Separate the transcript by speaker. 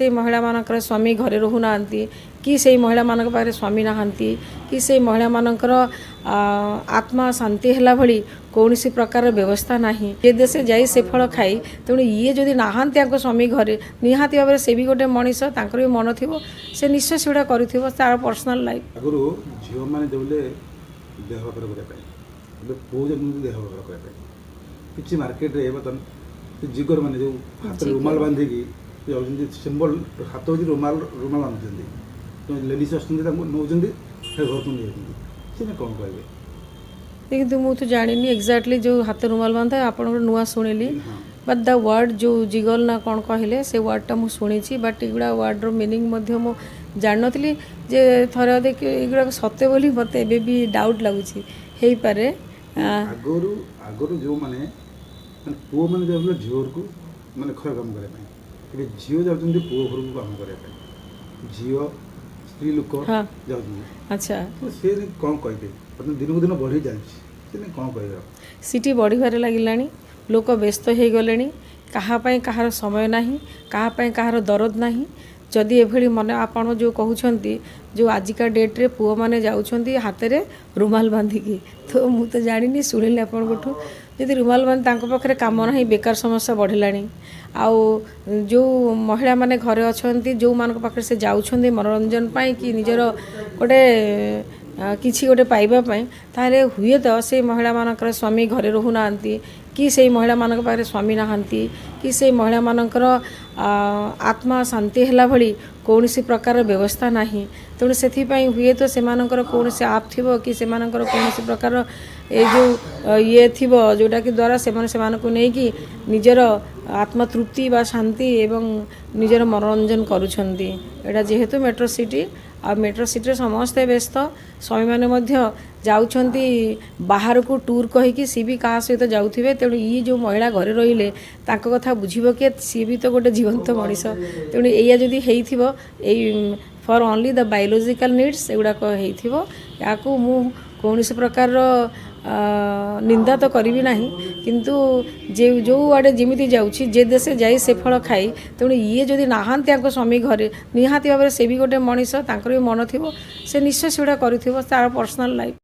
Speaker 1: से महिला मानकर स्वामी घरे रहूना कि से महिला मान पाखे स्वामी नहांती कि से महिला मानकर आत्मा शांति है भली कौन सी प्रकार व्यवस्था नहीं जे देश जाई से फल खाई तेणु ये जदि नहांती स्वामी घरे निहाती भाव से भी गोटे मनीष भी मन थी से निश्चय से गुड़ा कर पर्सनाल लाइफ
Speaker 2: आगु झील मैंने जो देह बकर करने पुओ जब देह बकर करने कि मार्केट में बर्तमान जिगर मैंने जो हाथ रुमाल बांधिकी सिंबल हाथ हो रुमाल रुमाल बांधुंट लेडीज आसुँच नौकरी घर को नहीं कौन कहे
Speaker 1: देखिए मुझे जानी एक्जाक्टली जो हाथ रुमाल बांधा आप नुआ शुणिली बट द वर्ड जो जिगल ना कौन कहले से वर्डटा मुझे शुणी बट युवा वर्ड्र मिनिंग मु जान नी जे थर देख युवा सत्य बोली मत भी डाउट लगुच पारे
Speaker 2: आगु आगु जो मैंने पुओ मैंने जो झील को मैंने खराब काम करने झील जाऊँ पुओ घर को काम करने झील स्त्री लोक
Speaker 1: अच्छा
Speaker 2: तो सी कौन कहे दिन को दिन बढ़ी जाए कौन कह
Speaker 1: सिटी बढ़िबार लगिलानी लोक व्यस्त हो गले कहाँपाई कहार समय नहीं कहाँपाई कहार दरद नहीं जदि एभली मन आपड़ जो कहते जो आजिका डेट्रे पुओ मैंने जाऊँच हाथ में रुमाल बांधिकी तो मुझे जानी शुणिली आपठू जदि रुमाल बांधि पाखे कम ना बेकार समस्या बढ़िलानी आउ जो महिला माने घरे अच्छा जो मान पाखे से जाऊँच मनोरंजन पाई कि निजर गोटे किसी गोटे पाइबापी ताहले हुए तो से महिला मानकर स्वामी घरे रहूना कि से महिला मान पाखे स्वामी नहांती कि से महिला मानकर आत्मा शांति है भली कौन सी प्रकार व्यवस्था नहीं तेणु से हुए तो से कौन से आप थी कि से कौन सी प्रकार ये जो ये थी जोटा कि द्वारा से नहीं कि निजर आत्मतृप्ति बा शांति एवं निजर मनोरंजन करुछंती एटा जेहेतु मेट्रो सिटी आ मेट्रो सिटी समस्ते व्यस्त स्वामी मैंने जाऊँगी बाहर को टूर कहीकि सी भी क्या सहित जाऊे तेणु ये जो महिला घरे रहिले कथा बुझे किए सी भी तो गोटे जीवंत मनीष तेणु या जदि for only the biological needs एगुड़ाक या कौन सी प्रकार निंदा तो करी ना किंतु जे जो आड़े जमी जाऊँगी जे देश जाई से फल खाई तेणु ये जदि नहांती स्वामी घरे निहाती भाव से भी गोटे मनीष भी मन थी से निश्चय से गुड़ा कर पर्सनाल लाइफ।